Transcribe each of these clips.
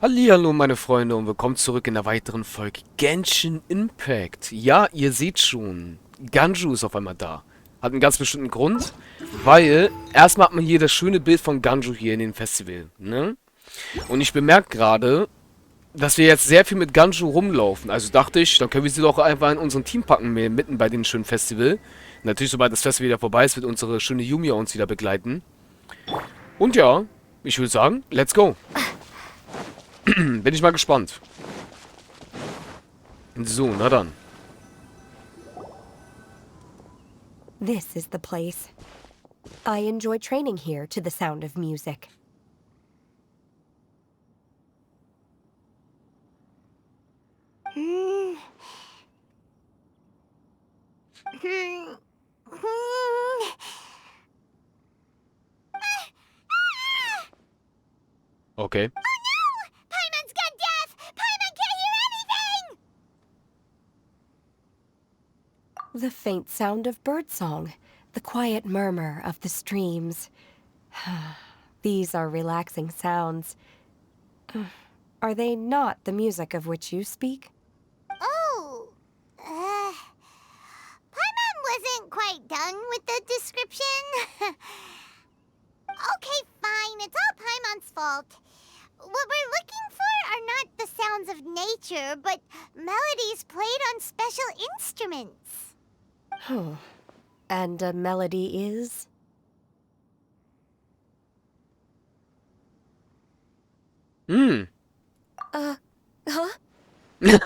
Hallihallo meine Freunde und willkommen zurück in der weiteren Folge Genshin Impact. Ja, ihr seht schon, Ganju ist auf einmal da. Hat einen ganz bestimmten Grund, weil erstmal hat man hier das schöne Bild von Ganju hier in dem Festival, ne? Und ich bemerke gerade, dass wir jetzt sehr viel mit Ganju rumlaufen. Also dachte ich, dann können wir sie doch einfach in unserem Team packen, mitten bei dem schönen Festival. Natürlich, sobald das Festival wieder vorbei ist, wird unsere schöne Yumiya uns wieder begleiten. Und ja, ich würde sagen, let's go. Bin ich mal gespannt. So, na dann. This is the place. I enjoy training here to the sound of music. Okay. Paimon's gone deaf! Paimon can't hear anything! The faint sound of birdsong, the quiet murmur of the streams. These are relaxing sounds. Are they not the music of which you speak? Oh, Paimon wasn't quite done with the description. Okay, fine, it's all Paimon's fault. What we're looking for are not the sounds of nature, but melodies played on special instruments. And a melody is? Hm. Huh? Hey,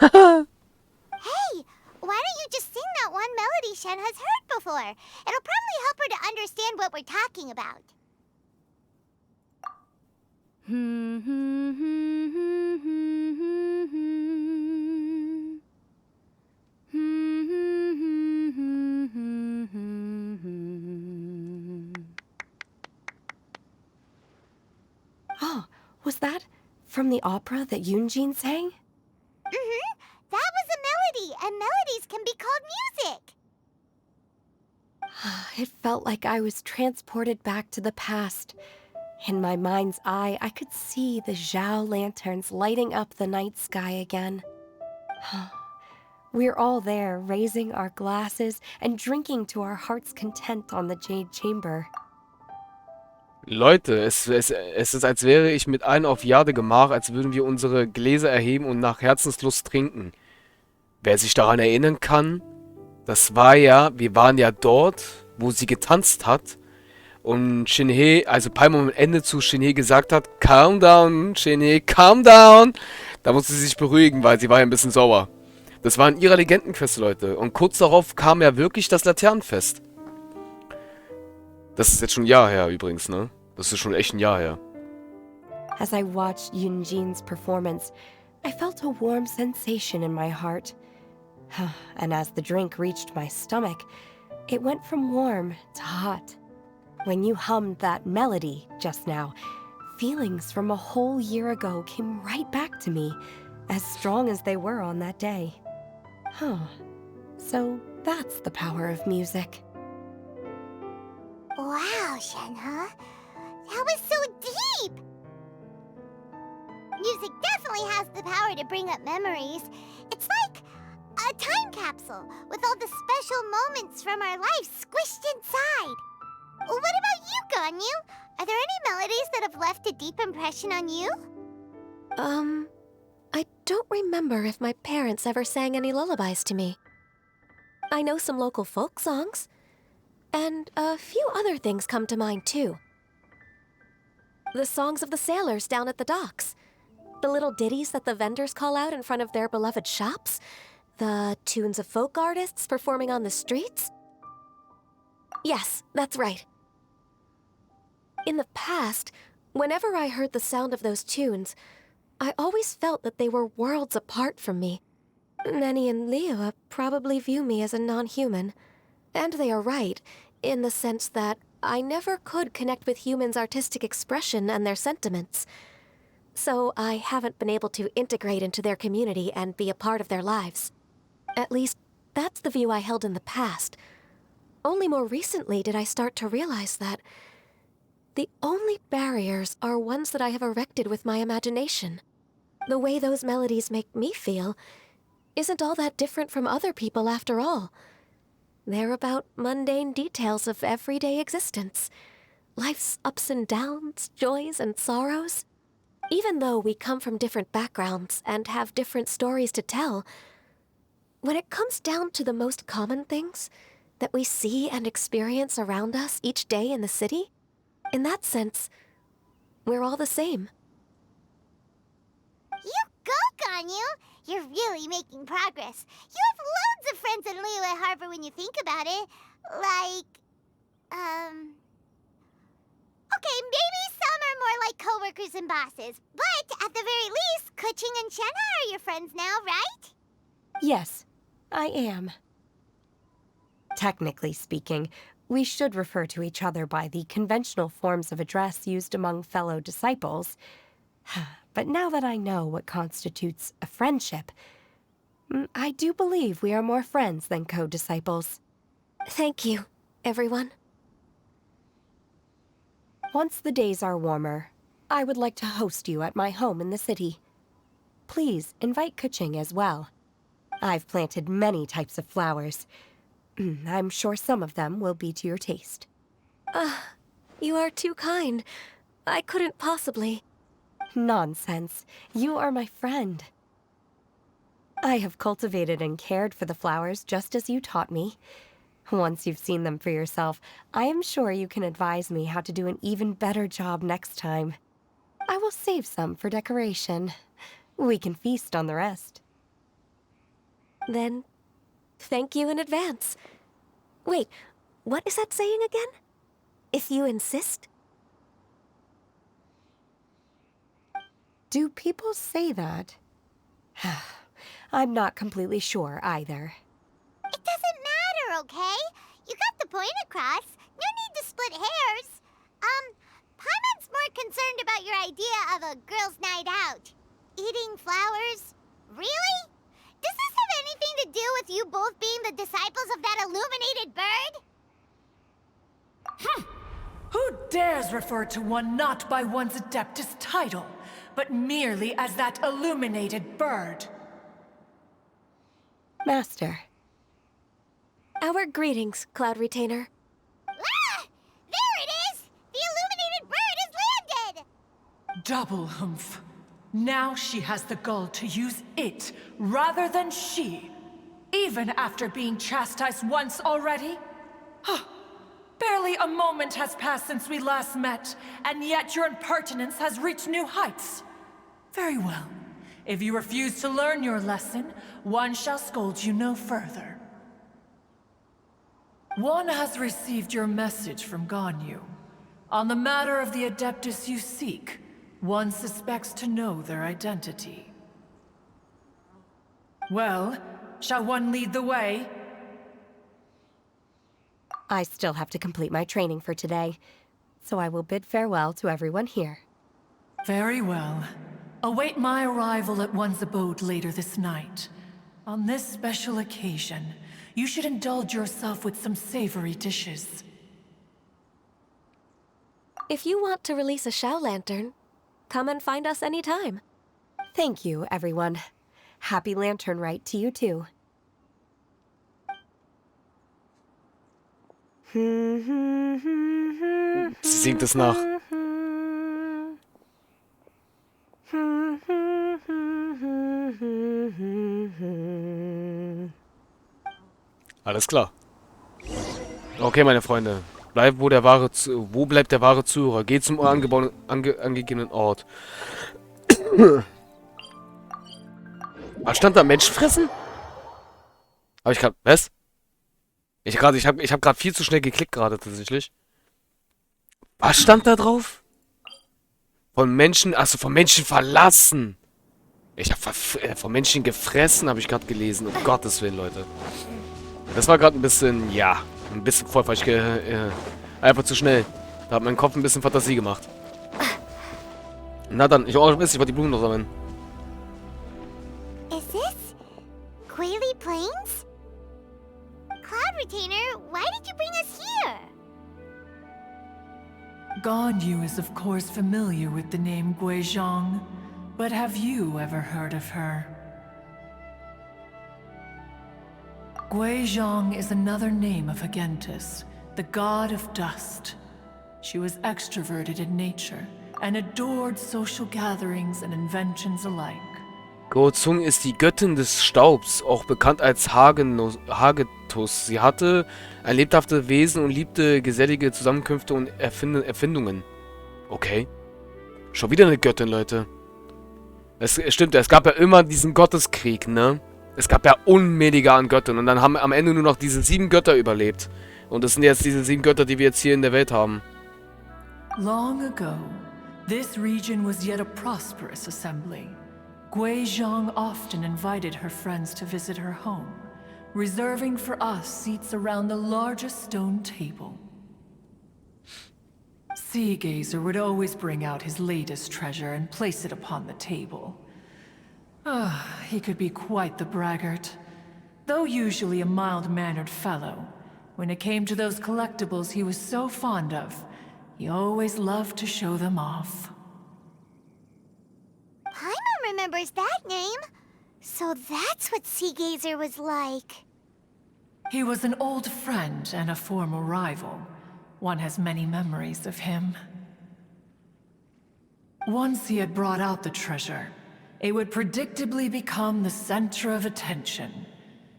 why don't you just sing that one melody Shen has heard before? It'll probably help her to understand what we're talking about. Oh, was that from the opera that Yunjin sang? That was a melody, and melodies can be called music. It felt like I was transported back to the past. In my mind's eye, I could see the Zhao lanterns lighting up the night sky again. We're all there, raising our glasses and drinking to our heart's content on the Jade Chamber. Leute, es ist, als wäre ich mit allen auf Jade Gemach, als würden wir unsere Gläser erheben und nach Herzenslust trinken. Wer sich daran erinnern kann, das war ja, wir waren ja dort, wo sie getanzt hat. Und Shinhei, also Paimon am Ende zu Shinhei gesagt hat, calm down, Shinhei, calm down. Da musste sie sich beruhigen, weil sie war ja ein bisschen sauer. Das war in ihrer Legendenquest, Leute. Und kurz darauf kam ja wirklich das Laternenfest. Das ist jetzt schon ein Jahr her übrigens, ne? Das ist schon echt ein Jahr her. As I watched Yunjin's performance, I felt a warm sensation in my heart. And as the drink reached my stomach, it went from warm to hot. When you hummed that melody just now, feelings from a whole year ago came right back to me, as strong as they were on that day. So that's the power of music. Wow, Shenhe. That was so deep! Music definitely has the power to bring up memories. It's like a time capsule with all the special moments from our lives squished inside. What about you, Ganyu? Are there any melodies that have left a deep impression on you? I don't remember if my parents ever sang any lullabies to me. I know some local folk songs, and a few other things come to mind too. The songs of the sailors down at the docks, the little ditties that the vendors call out in front of their beloved shops, the tunes of folk artists performing on the streets. Yes, that's right. In the past, whenever I heard the sound of those tunes, I always felt that they were worlds apart from me. Nenny and Liyue probably view me as a non-human. And they are right, in the sense that I never could connect with humans' artistic expression and their sentiments. So I haven't been able to integrate into their community and be a part of their lives. At least, that's the view I held in the past. Only more recently did I start to realize that the only barriers are ones that I have erected with my imagination. The way those melodies make me feel isn't all that different from other people after all. They're about mundane details of everyday existence. Life's ups and downs, joys and sorrows. Even though we come from different backgrounds and have different stories to tell, when it comes down to the most common things that we see and experience around us each day in the city, in that sense, we're all the same. You go, Ganyu! You're really making progress. You have loads of friends in Liyue Harbor when you think about it. Okay, maybe some are more like coworkers and bosses, but at the very least, Kuching and Shenna are your friends now, right? Yes, I am. Technically speaking, we should refer to each other by the conventional forms of address used among fellow disciples. But now that I know what constitutes a friendship, I do believe we are more friends than co-disciples. Thank you, everyone. Once the days are warmer, I would like to host you at my home in the city. Please invite Kuching as well. I've planted many types of flowers. I'm sure some of them will be to your taste. You are too kind. I couldn't possibly. Nonsense. You are my friend. I have cultivated and cared for the flowers just as you taught me. Once you've seen them for yourself, I am sure you can advise me how to do an even better job next time. I will save some for decoration. We can feast on the rest. Then, thank you in advance. Wait, what is that saying again? If you insist? Do people say that? I'm not completely sure either. It doesn't matter, okay? You got the point across. No need to split hairs. Paimon's more concerned about your idea of a girls' night out. Eating flowers? Really? Does this have anything to do with you both being the disciples of that illuminated bird? Who dares refer to one not by one's Adeptus title, but merely as that illuminated bird? Master. Our greetings, Cloud Retainer. Ah! There it is! The illuminated bird has landed! Double humph. Now she has the gall to use it rather than she, even after being chastised once already? Barely a moment has passed since we last met, and yet your impertinence has reached new heights. Very well. If you refuse to learn your lesson, one shall scold you no further. One has received your message from Ganyu. On the matter of the Adeptus you seek, one suspects to know their identity. Well, shall one lead the way? I still have to complete my training for today, so I will bid farewell to everyone here. Very well. Await my arrival at one's abode later this night. On this special occasion, you should indulge yourself with some savory dishes. If you want to release a Shao Lantern, come and find us anytime. Thank you, everyone. Happy Lantern Rite to you too. Sie singt es nach. Alles klar. Okay, meine Freunde. Wo bleibt der wahre Zuhörer? Geht zum angegebenen Ort. Was stand da? Mensch fressen? Aber ich kann... Was? Ich hab gerade viel zu schnell geklickt gerade tatsächlich. Was stand da drauf? Von Menschen... Achso, von Menschen verlassen. Ich hab von Menschen gefressen, habe ich gerade gelesen. Um Gottes Willen, Leute. Das war gerade ein bisschen... Ja, ein bisschen voll falsch. Einfach zu schnell. Da hat mein Kopf ein bisschen Fantasie gemacht. Na dann, ich wollte die Blumen noch sammeln. Is this Quaily Plains? Cloud Retainer, why did you bring us here? Ganyu is of course familiar with the name Guizhong. but have you ever heard of her? Guizhong is another name of Agentis, the god of dust. She was extroverted in nature and adored social gatherings and inventions alike. Guozhong ist die Göttin des Staubs, auch bekannt als Hagetus. Sie hatte ein lebhaftes Wesen und liebte gesellige Zusammenkünfte und Erfindungen. Okay. Schon wieder eine Göttin, Leute. Es stimmt, es gab ja immer diesen Gotteskrieg, ne? Es gab ja Unmengen an Göttern und dann haben am Ende nur noch diese 7 Götter überlebt. Und das sind jetzt diese 7 Götter, die wir jetzt hier in der Welt haben. Long ago, this region was yet a prosperous assembly. Guizhong often invited her friends to visit her home, reserving for us seats around the largest stone table. Seagazer would always bring out his latest treasure and place it upon the table. He could be quite the braggart. Though usually a mild-mannered fellow, when it came to those collectibles he was so fond of, he always loved to show them off. Paimon remembers that name. So that's what Seagazer was like. He was an old friend and a former rival. One has many memories of him. Once he had brought out the treasure, it would predictably become the center of attention.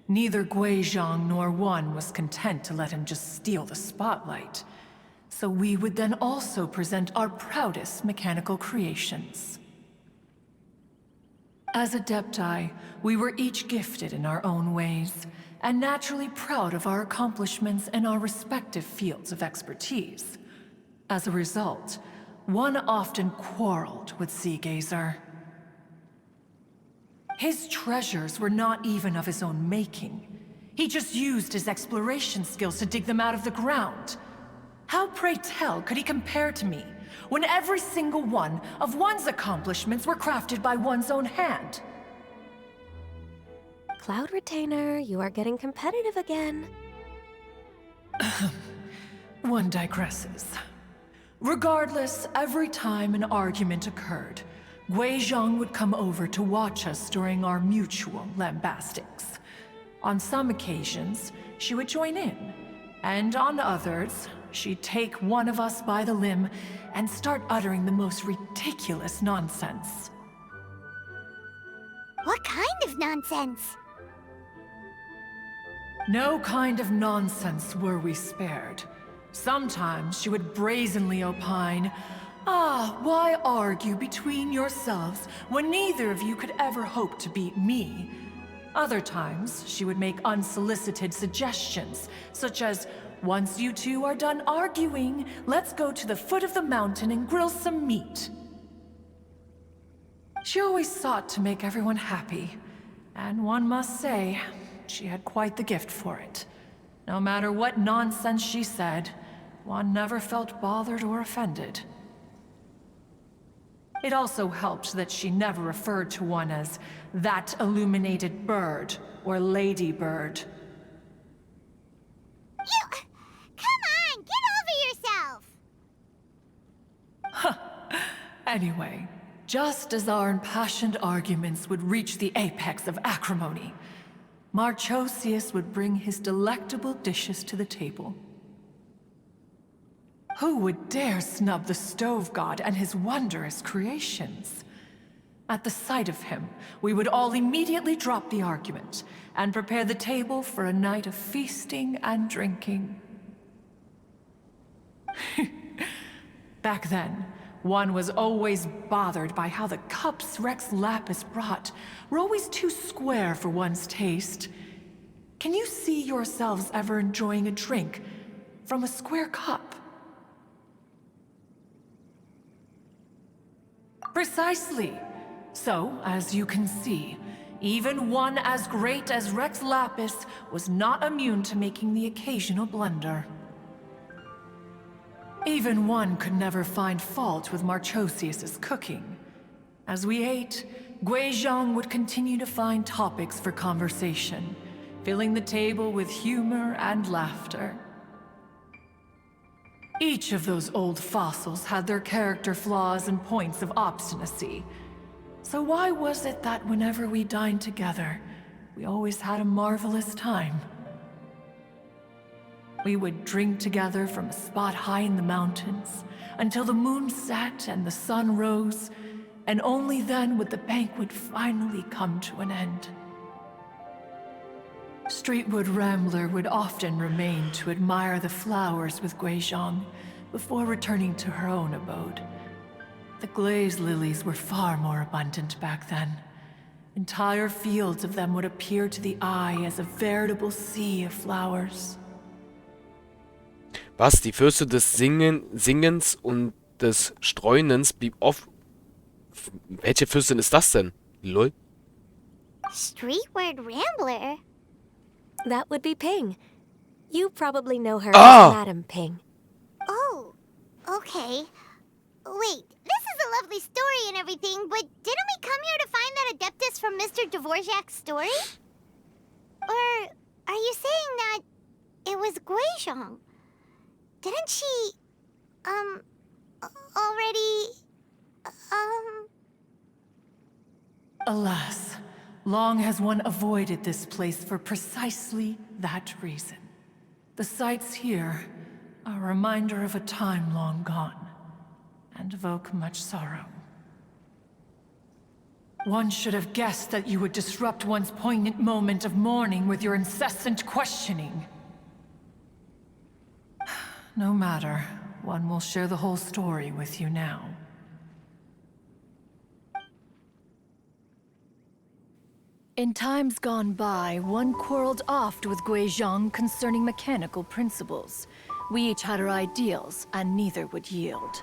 Neither Guizhong nor one was content to let him just steal the spotlight. So we would then also present our proudest mechanical creations. As Adepti, we were each gifted in our own ways, and naturally proud of our accomplishments in our respective fields of expertise. As a result, one often quarreled with Seagazer. His treasures were not even of his own making. He just used his exploration skills to dig them out of the ground. How, pray tell, could he compare to me, when every single one of one's accomplishments were crafted by one's own hand? Cloud Retainer, you are getting competitive again. One digresses. Regardless, every time an argument occurred, Guizhong would come over to watch us during our mutual lambastics. On some occasions, she would join in, and on others, she'd take one of us by the limb and start uttering the most ridiculous nonsense. What kind of nonsense? No kind of nonsense were we spared. Sometimes she would brazenly opine, why argue between yourselves when neither of you could ever hope to beat me? Other times, she would make unsolicited suggestions, such as, once you two are done arguing, let's go to the foot of the mountain and grill some meat. She always sought to make everyone happy, and one must say, she had quite the gift for it. No matter what nonsense she said, one never felt bothered or offended. It also helped that she never referred to one as that illuminated bird or lady bird. Come on, get over yourself! Anyway, just as our impassioned arguments would reach the apex of acrimony, Marchosius would bring his delectable dishes to the table. Who would dare snub the stove god and his wondrous creations? At the sight of him, we would all immediately drop the argument and prepare the table for a night of feasting and drinking. Back then, one was always bothered by how the cups Rex Lapis brought were always too square for one's taste. Can you see yourselves ever enjoying a drink from a square cup? Precisely. So, as you can see, even one as great as Rex Lapis was not immune to making the occasional blunder. Even one could never find fault with Marchosius's cooking. As we ate, Guizhong would continue to find topics for conversation, filling the table with humor and laughter. Each of those old fossils had their character flaws and points of obstinacy. So why was it that whenever we dined together, we always had a marvelous time? We would drink together from a spot high in the mountains until the moon set and the sun rose, and only then would the banquet finally come to an end. Streetwood Rambler would often remain to admire the flowers with Guizhong before returning to her own abode. The glaze lilies were far more abundant back then. Entire fields of them would appear to the eye as a veritable sea of flowers. Was? Die Fürste des Singens und des Streunens blieb oft... Welche Fürstin ist das denn? Lol. Streetward Rambler? That would be Ping. You probably know her Ah! as Madam Ping. Oh, okay. Wait, this is a lovely story and everything, but didn't we come here to find that Adeptus from Mr. Dvorak's story? Or are you saying that it was Guizhong? Didn't she, already, Alas, long has one avoided this place for precisely that reason. The sights here are a reminder of a time long gone, and evoke much sorrow. One should have guessed that you would disrupt one's poignant moment of mourning with your incessant questioning. No matter, one will share the whole story with you now. In times gone by, one quarreled oft with Guizhong concerning mechanical principles. We each had our ideals, and neither would yield.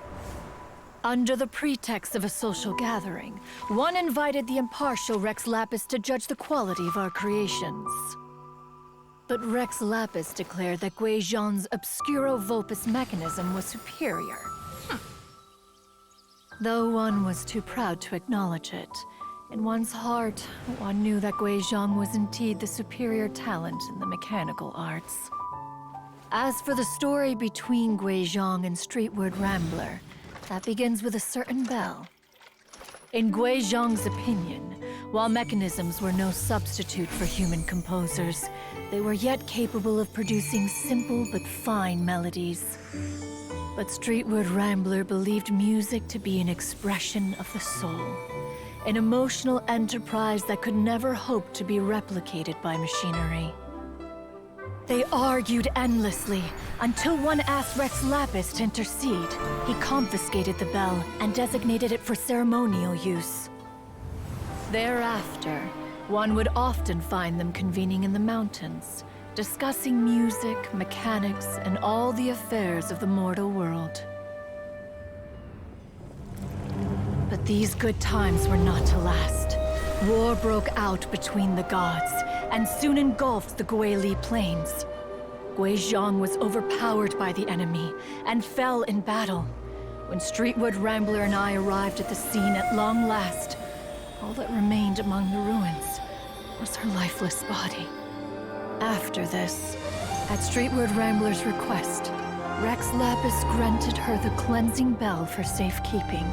Under the pretext of a social gathering, one invited the impartial Rex Lapis to judge the quality of our creations. But Rex Lapis declared that Guizhong's Obscuro Vulpus mechanism was superior. Though one was too proud to acknowledge it, in one's heart, one knew that Guizhong was indeed the superior talent in the mechanical arts. As for the story between Guizhong and Streetward Rambler, that begins with a certain bell. In Guizhong's opinion, while mechanisms were no substitute for human composers, they were yet capable of producing simple but fine melodies. But Streetward Rambler believed music to be an expression of the soul, an emotional enterprise that could never hope to be replicated by machinery. They argued endlessly, until one asked Rex Lapis to intercede. He confiscated the bell and designated it for ceremonial use. Thereafter, one would often find them convening in the mountains, discussing music, mechanics, and all the affairs of the mortal world. But these good times were not to last. War broke out between the gods, and soon engulfed the Guili Plains. Guizhong was overpowered by the enemy, and fell in battle. When Streetwood Rambler and I arrived at the scene at long last, all that remained among the ruins was her lifeless body. After this, at Streetwood Rambler's request, Rex Lapis granted her the cleansing bell for safekeeping.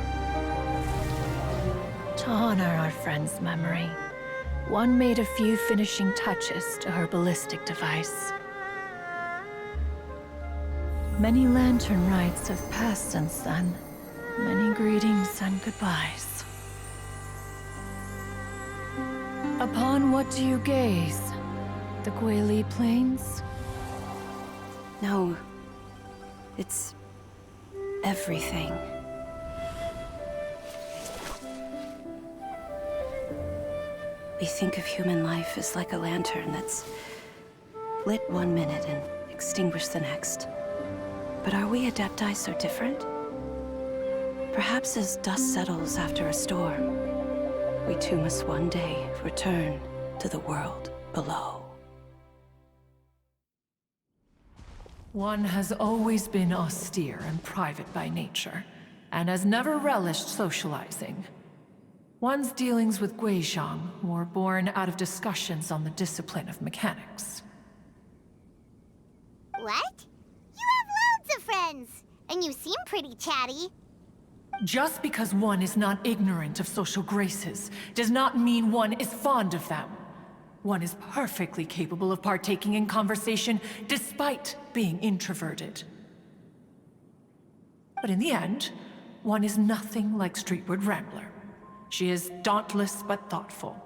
To honor our friend's memory, one made a few finishing touches to her ballistic device. Many lantern rites have passed since then. Many greetings and goodbyes. Upon what do you gaze? The Guili Plains? No. It's everything. We think of human life as like a lantern that's lit one minute and extinguished the next. But are we Adepti so different? Perhaps as dust settles after a storm, we too must one day return to the world below. One has always been austere and private by nature, and has never relished socializing. One's dealings with Guizhong were born out of discussions on the discipline of mechanics. What? You have loads of friends, and you seem pretty chatty. Just because one is not ignorant of social graces does not mean one is fond of them. One is perfectly capable of partaking in conversation despite being introverted. But in the end, one is nothing like Streetward Rambler. She is dauntless but thoughtful,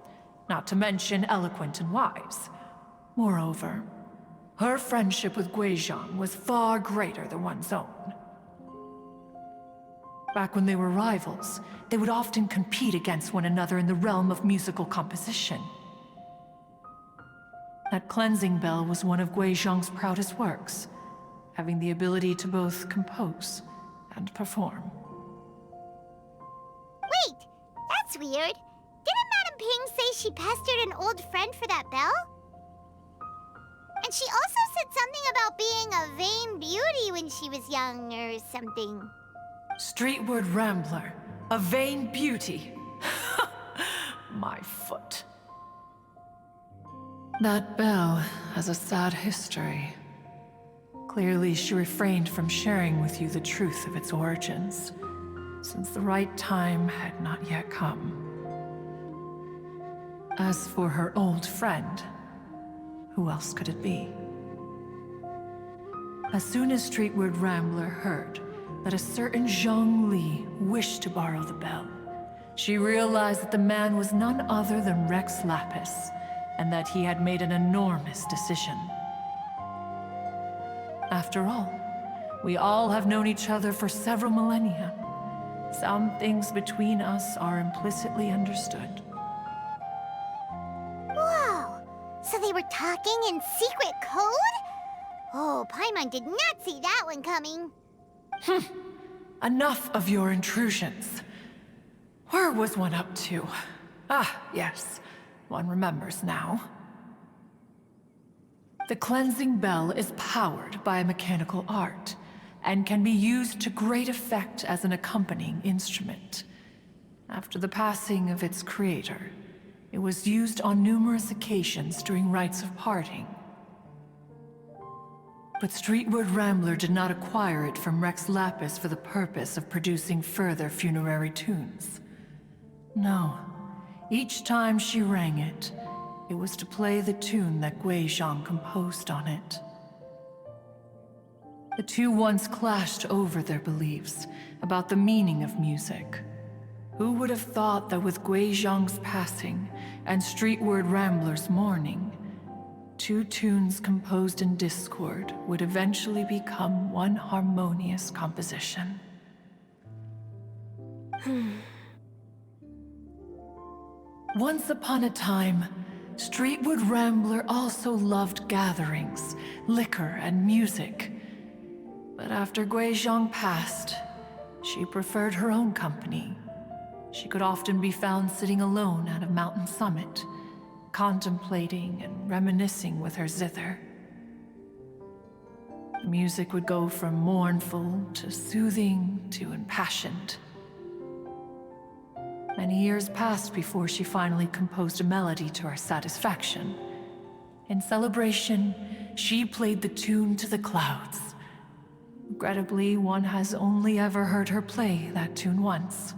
not to mention eloquent and wise. Moreover, her friendship with Guizhong was far greater than one's own. Back when they were rivals, they would often compete against one another in the realm of musical composition. That cleansing bell was one of Guizhong's proudest works, having the ability to both compose and perform. Wait, that's weird. Didn't Madame Ping say she pestered an old friend for that bell? And she also said something about being a vain beauty when she was young or something. Streetward Rambler, a vain beauty. My foot. That bell has a sad history. Clearly, she refrained from sharing with you the truth of its origins, since the right time had not yet come. As for her old friend, who else could it be? As soon as Streetward Rambler heard that a certain Zhang Li wished to borrow the bell, she realized that the man was none other than Rex Lapis, and that he had made an enormous decision. After all, we all have known each other for several millennia. Some things between us are implicitly understood. Whoa! So they were talking in secret code? Oh, Paimon did not see that one coming. Enough of your intrusions. Where was one up to? Ah, yes. One remembers now. The cleansing bell is powered by a mechanical art, and can be used to great effect as an accompanying instrument. After the passing of its creator, it was used on numerous occasions during rites of parting. But Streetward Rambler did not acquire it from Rex Lapis for the purpose of producing further funerary tunes. No. Each time she rang it, it was to play the tune that Guizhong composed on it. The two once clashed over their beliefs about the meaning of music. Who would have thought that with Guizhong's passing and Streetward Rambler's mourning, two tunes composed in discord would eventually become one harmonious composition? Once upon a time, Streetward Rambler also loved gatherings, liquor, and music. But after Guizhong passed, she preferred her own company. She could often be found sitting alone at a mountain summit, contemplating and reminiscing with her zither. The music would go from mournful to soothing to impassioned. Many years passed before she finally composed a melody to her satisfaction. In celebration, she played the tune to the clouds. Regrettably, one has only ever heard her play that tune once.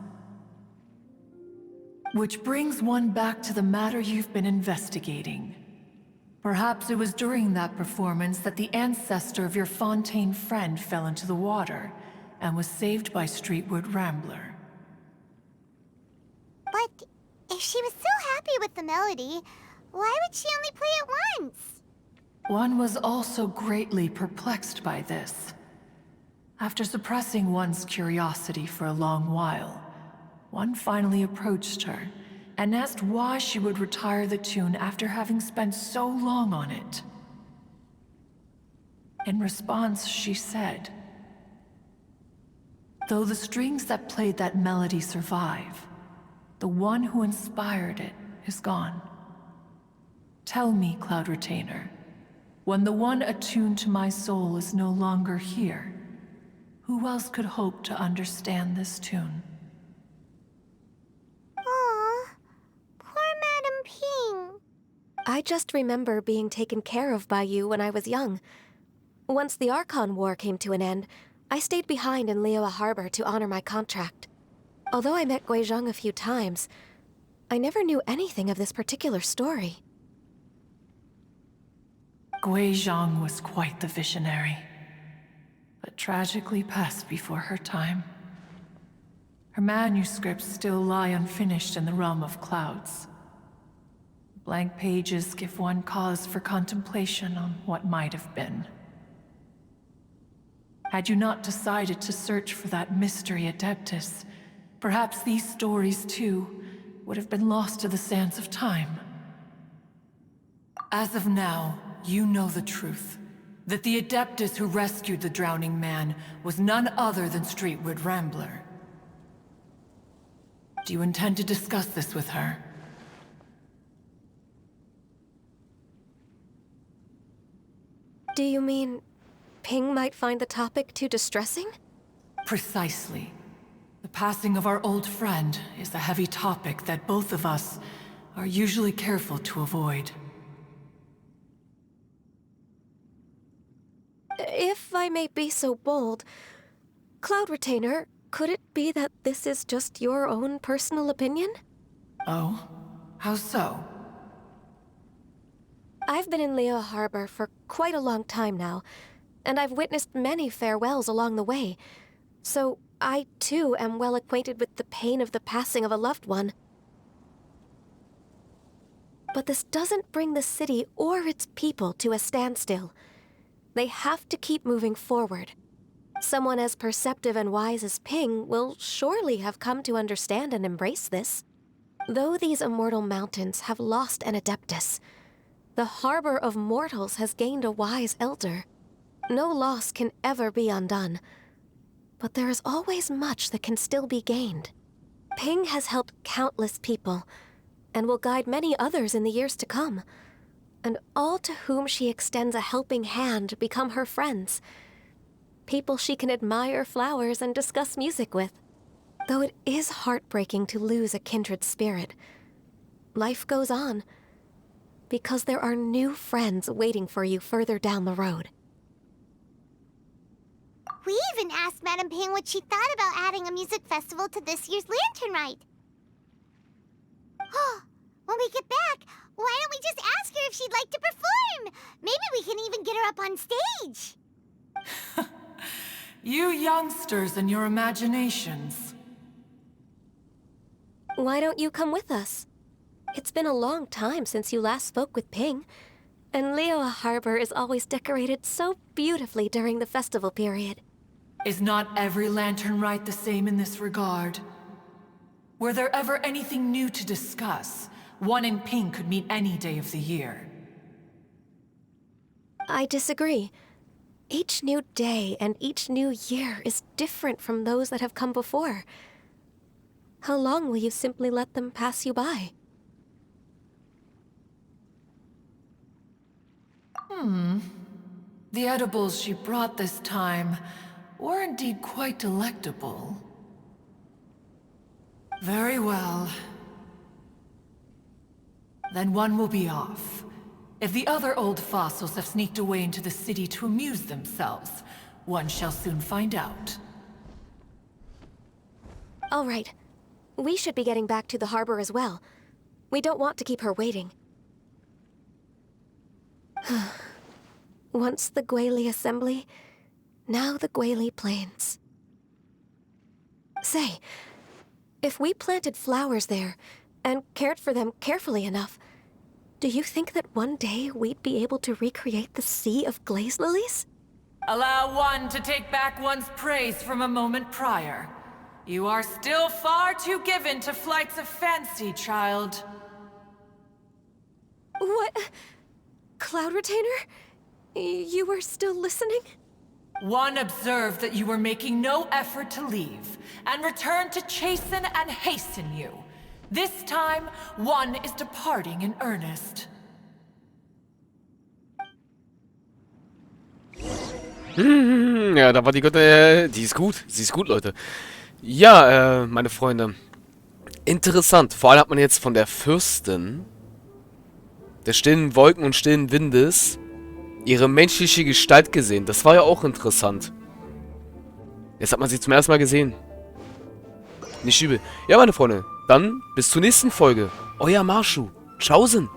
Which brings one back to the matter you've been investigating. Perhaps it was during that performance that the ancestor of your Fontaine friend fell into the water and was saved by Streetward Rambler. But if she was so happy with the melody, why would she only play it once? One was also greatly perplexed by this. After suppressing one's curiosity for a long while, one finally approached her and asked why she would retire the tune after having spent so long on it. In response, she said, "Though the strings that played that melody survive, the one who inspired it is gone. Tell me, Cloud Retainer, when the one attuned to my soul is no longer here, who else could hope to understand this tune?" Aw, poor Madame Ping. I just remember being taken care of by you when I was young. Once the Archon War came to an end, I stayed behind in Liyue Harbor to honor my contract. Although I met Guizhong a few times, I never knew anything of this particular story. Guizhong was quite the visionary, but tragically passed before her time. Her manuscripts still lie unfinished in the realm of clouds. Blank pages give one cause for contemplation on what might have been. Had you not decided to search for that mystery Adeptus, perhaps these stories, too, would have been lost to the sands of time. As of now, you know the truth. That the Adeptus who rescued the drowning man was none other than Streetward Rambler. Do you intend to discuss this with her? Do you mean Ping might find the topic too distressing? Precisely. The passing of our old friend is a heavy topic that both of us are usually careful to avoid. If I may be so bold, Cloud Retainer, could it be that this is just your own personal opinion? Oh? How so? I've been in Leo Harbor for quite a long time now, and I've witnessed many farewells along the way, so I too am well acquainted with the pain of the passing of a loved one. But this doesn't bring the city or its people to a standstill. They have to keep moving forward. Someone as perceptive and wise as Ping will surely have come to understand and embrace this. Though these immortal mountains have lost an Adeptus, the harbor of mortals has gained a wise elder. No loss can ever be undone, but there is always much that can still be gained. Ping has helped countless people, and will guide many others in the years to come. And all to whom she extends a helping hand become her friends. People she can admire flowers and discuss music with. Though it is heartbreaking to lose a kindred spirit, life goes on, because there are new friends waiting for you further down the road. We even asked Madame Ping what she thought about adding a music festival to this year's Lantern Rite. Oh, when we get back, why don't we just ask her if she'd like to perform? Maybe we can even get her up on stage. You youngsters and your imaginations. Why don't you come with us? It's been a long time since you last spoke with Ping, and Leo Harbor is always decorated so beautifully during the festival period. Is not every Lantern Rite the same in this regard? Were there ever anything new to discuss? One in Ping could meet any day of the year. I disagree. Each new day and each new year is different from those that have come before. How long will you simply let them pass you by? The edibles she brought this time were indeed quite delectable. Very well. Then one will be off. If the other old fossils have sneaked away into the city to amuse themselves, one shall soon find out. All right. We should be getting back to the harbor as well. We don't want to keep her waiting. Once the Guili Assembly, now the Guili Plains. Say, if we planted flowers there and cared for them carefully enough, do you think that one day we'd be able to recreate the sea of glaze lilies? Allow one to take back one's praise from a moment prior. You are still far too given to flights of fancy, child. What? Cloud Retainer? You were still listening? One observed that you were making no effort to leave, and returned to chasten and hasten you. This time, one is departing in earnest. Ja, da war die Götter. Die ist gut. Sie ist gut, Leute. Ja, meine Freunde. Interessant. Vor allem hat man jetzt von der Fürstin der stillen Wolken und stillen Windes ihre menschliche Gestalt gesehen. Das war ja auch interessant. Jetzt hat man sie zum ersten Mal gesehen. Nicht übel. Ja, meine Freunde, dann bis zur nächsten Folge. Euer Marschu. Tschaußen.